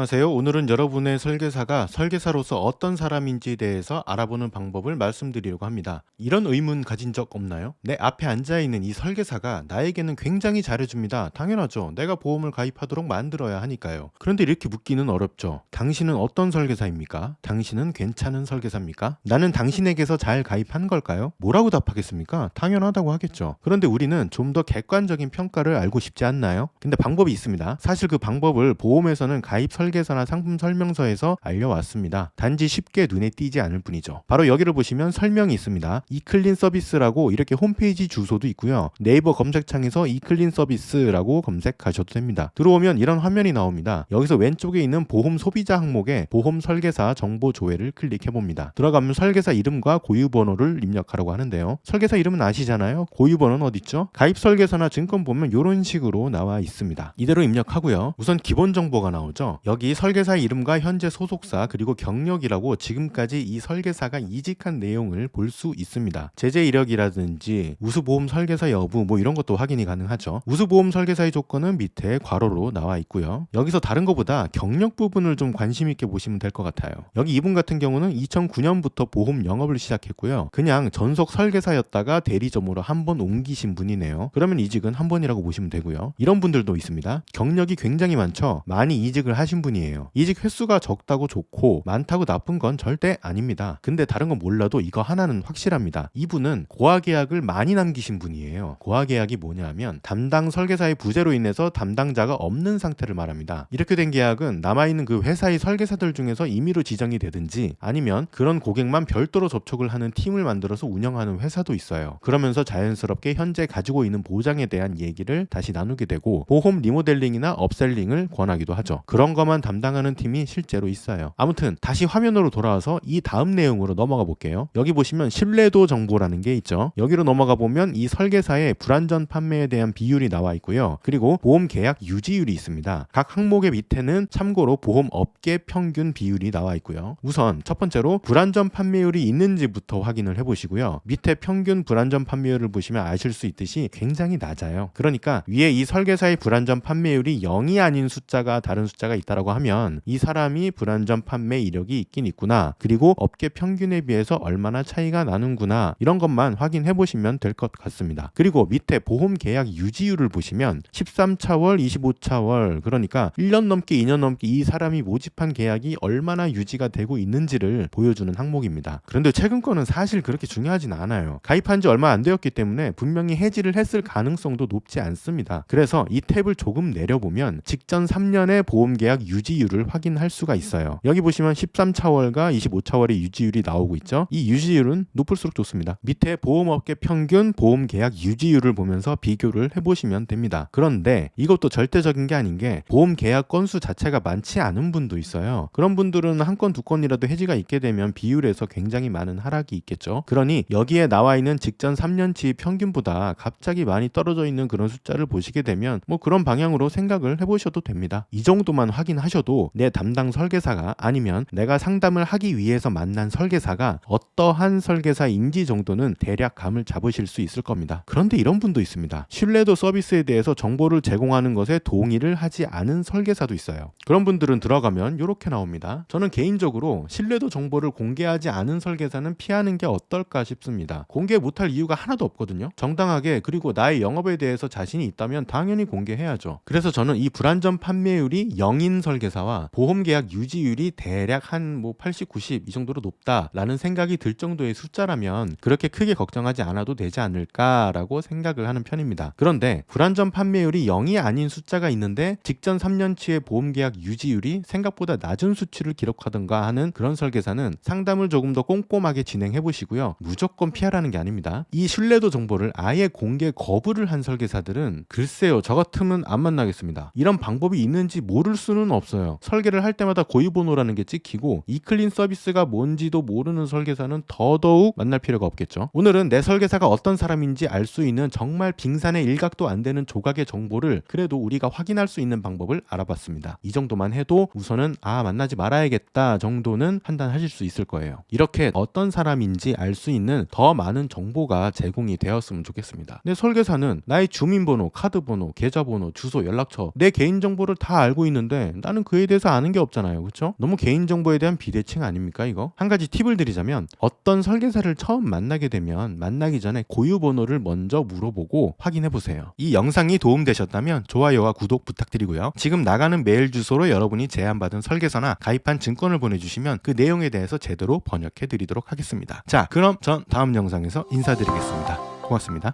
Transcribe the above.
안녕하세요. 오늘은 여러분의 설계사가 설계사로서 어떤 사람인지에 대해서 알아보는 방법을 말씀드리려고 합니다. 이런 의문 가진 적 없나요? 내 앞에 앉아있는 이 설계사가 나에게는 굉장히 잘해줍니다. 당연하죠. 내가 보험을 가입하도록 만들어야 하니까요. 그런데 이렇게 묻기는 어렵죠. 당신은 어떤 설계사입니까? 당신은 괜찮은 설계사입니까? 나는 당신에게서 잘 가입한 걸까요? 뭐라고 답하겠습니까? 당연하다고 하겠죠. 그런데 우리는 좀 더 객관적인 평가를 알고 싶지 않나요? 근데 방법이 있습니다. 사실 그 방법을 보험에서는 가입 설계서나 상품 설명서에서 알려왔습니다. 단지 쉽게 눈에 띄지 않을 뿐이죠. 바로 여기를 보시면 설명이 있습니다. 이클린 서비스라고 이렇게 홈페이지 주소도 있고요. 네이버 검색창에서 이클린 서비스라고 검색하셔도 됩니다. 들어오면 이런 화면이 나옵니다. 여기서 왼쪽에 있는 보험 소비자 항목에 보험 설계사 정보 조회를 클릭해 봅니다. 들어가면 설계사 이름과 고유번호를 입력하라고 하는데요. 설계사 이름은 아시잖아요. 고유번호는 어디 있죠? 가입 설계서나 증권 보면 이런 식으로 나와 있습니다. 이대로 입력하고요. 우선 기본 정보가 나오죠. 여기 설계사 이름과 현재 소속사 그리고 경력이라고 지금까지 이 설계사가 이직한 내용을 볼 수 있습니다. 제재 이력이라든지 우수보험 설계사 여부 뭐 이런 것도 확인이 가능하죠. 우수보험 설계사의 조건은 밑에 괄호로 나와 있고요. 여기서 다른 것보다 경력 부분을 좀 관심 있게 보시면 될 것 같아요. 여기 이분 같은 경우는 2009년부터 보험 영업을 시작했고요. 그냥 전속 설계사였다가 대리점으로 한 번 옮기신 분이네요. 그러면 이직은 한 번이라고 보시면 되고요. 이런 분들도 있습니다. 경력이 굉장히 많죠. 많이 이직을 하신 분이에요. 이직 횟수가 적다고 좋고 많다고 나쁜 건 절대 아닙니다. 근데 다른 건 몰라도 이거 하나는 확실합니다. 이분은 고하계약을 많이 남기신 분이에요. 고하계약이 뭐냐면 담당 설계사의 부재로 인해서 담당자가 없는 상태를 말합니다. 이렇게 된 계약은 남아있는 그 회사의 설계사들 중에서 임의로 지정이 되든지 아니면 그런 고객만 별도로 접촉을 하는 팀을 만들어서 운영하는 회사도 있어요. 그러면서 자연스럽게 현재 가지고 있는 보장에 대한 얘기를 다시 나누게 되고 보험 리모델링이나 업셀링을 권하기도 하죠. 그런 것만 담당하는 팀이 실제로 있어요. 아무튼 다시 화면으로 돌아와서 이 다음 내용으로 넘어가 볼게요. 여기 보시면 신뢰도 정보라는 게 있죠. 여기로 넘어가 보면 이 설계사의 불안전 판매에 대한 비율이 나와 있고요. 그리고 보험 계약 유지율이 있습니다. 각 항목의 밑에는 참고로 보험 업계 평균 비율이 나와 있고요. 우선 첫 번째로 불안전 판매율이 있는지부터 확인을 해보시고요. 밑에 평균 불안전 판매율을 보시면 아실 수 있듯이 굉장히 낮아요. 그러니까 위에 이 설계사의 불안전 판매율이 0이 아닌 숫자가 다른 숫자가 있다라고 하면 이 사람이 불안전 판매 이력이 있긴 있구나. 그리고 업계 평균에 비해서 얼마나 차이가 나는구나. 이런 것만 확인해 보시면 될 것 같습니다. 그리고 밑에 보험 계약 유지율을 보시면 13차월, 25차월 그러니까 1년 넘게 2년 넘게 이 사람이 모집한 계약이 얼마나 유지가 되고 있는지를 보여주는 항목입니다. 그런데 최근 거는 사실 그렇게 중요하진 않아요. 가입한 지 얼마 안 되었기 때문에 분명히 해지를 했을 가능성도 높지 않습니다. 그래서 이 탭을 조금 내려보면 직전 3년의 보험계약 유지율을 확인할 수가 있어요. 여기 보시면 13차월과 25차월의 유지율이 나오고 있죠. 이 유지율은 높을수록 좋습니다. 밑에 보험업계 평균 보험계약 유지율을 보면서 비교를 해보시면 됩니다. 그런데 이것도 절대적인 게 아닌 게 보험계약 건수 자체가 많지 않은 분도 있어요. 그런 분들은 한 건 두 건이라도 해지가 있게 되면 비율에서 굉장히 많은 하락이 있겠죠. 그러니 여기에 나와 있는 직전 3년치 평균보다 갑자기 많이 떨어져 있는 그런 숫자를 보시게 되면 뭐 그런 방향으로 생각을 해보셔도 됩니다. 이 정도만 확인하셔도 내 담당 설계사가 아니면 내가 상담을 하기 위해서 만난 설계사가 어떠한 설계사인지 정도는 대략 감을 잡으실 수 있을 겁니다. 그런데 이런 분도 있습니다. 신뢰도 서비스에 대해서 정보를 제공하는 것에 동의를 하지 않은 설계사도 있어요. 그런 분들은 들어가면 이렇게 나옵니다. 저는 개인적으로 신뢰도 정보를 공개하지 않은 설계사는 피하는 게 어떨까 싶습니다. 공개 못할 이유가 하나도 없거든요. 정당하게 그리고 나의 영업에 대해서 자신이 있다면 당연히 공개해야죠. 그래서 저는 이 불안전 판매율이 0인 설계사와 보험계약 유지율이 대략 한 80, 90 이 정도로 높다라는 생각이 들 정도의 숫자라면 그렇게 크게 걱정하지 않아도 되지 않을까라고 생각을 하는 편입니다. 그런데 불안전 판매율이 0이 아닌 숫자가 있는데 직전 3년치의 보험계약 유지율이 생각보다 낮은 수치를 기록하던가 하는 그런 설계사는 상담을 조금 더 꼼꼼하게 진행해 보시고요. 무조건 피하라는 게 아닙니다. 이 신뢰도 정보를 아예 공개 거부를 한 설계사들은 글쎄요, 저 같으면 안 만나겠습니다. 이런 방법이 있는지 모를 수는 없어요. 설계를 할 때마다 고유번호라는 게 찍히고 이클린 서비스가 뭔지도 모르는 설계사는 더더욱 만날 필요가 없겠죠. 오늘은 내 설계사가 어떤 사람인지 알 수 있는 정말 빙산의 일각도 안 되는 조각의 정보를 그래도 우리가 확인할 수 있는 방법을 알아봤습니다. 이 정도만 해도 우선은 만나지 말아야겠다 정도는 판단하실 수 있을 거예요. 이렇게 어떤 사람인지 알 수 있는 더 많은 정보가 제공이 되었으면 좋겠습니다. 내 설계사는 나의 주민번호, 카드번호, 계좌번호, 주소, 연락처 내 개인정보를 다 알고 있는데 나는 나는 그에 대해서 아는 게 없잖아요. 그렇죠? 너무 개인정보에 대한 비대칭 아닙니까 이거? 한 가지 팁을 드리자면 어떤 설계사를 처음 만나게 되면 만나기 전에 고유 번호를 먼저 물어보고 확인해 보세요. 이 영상이 도움되셨다면 좋아요와 구독 부탁드리고요. 지금 나가는 메일 주소로 여러분이 제안받은 설계서나 가입한 증권을 보내주시면 그 내용에 대해서 제대로 번역해 드리도록 하겠습니다. 자, 그럼 전 다음 영상에서 인사드리겠습니다. 고맙습니다.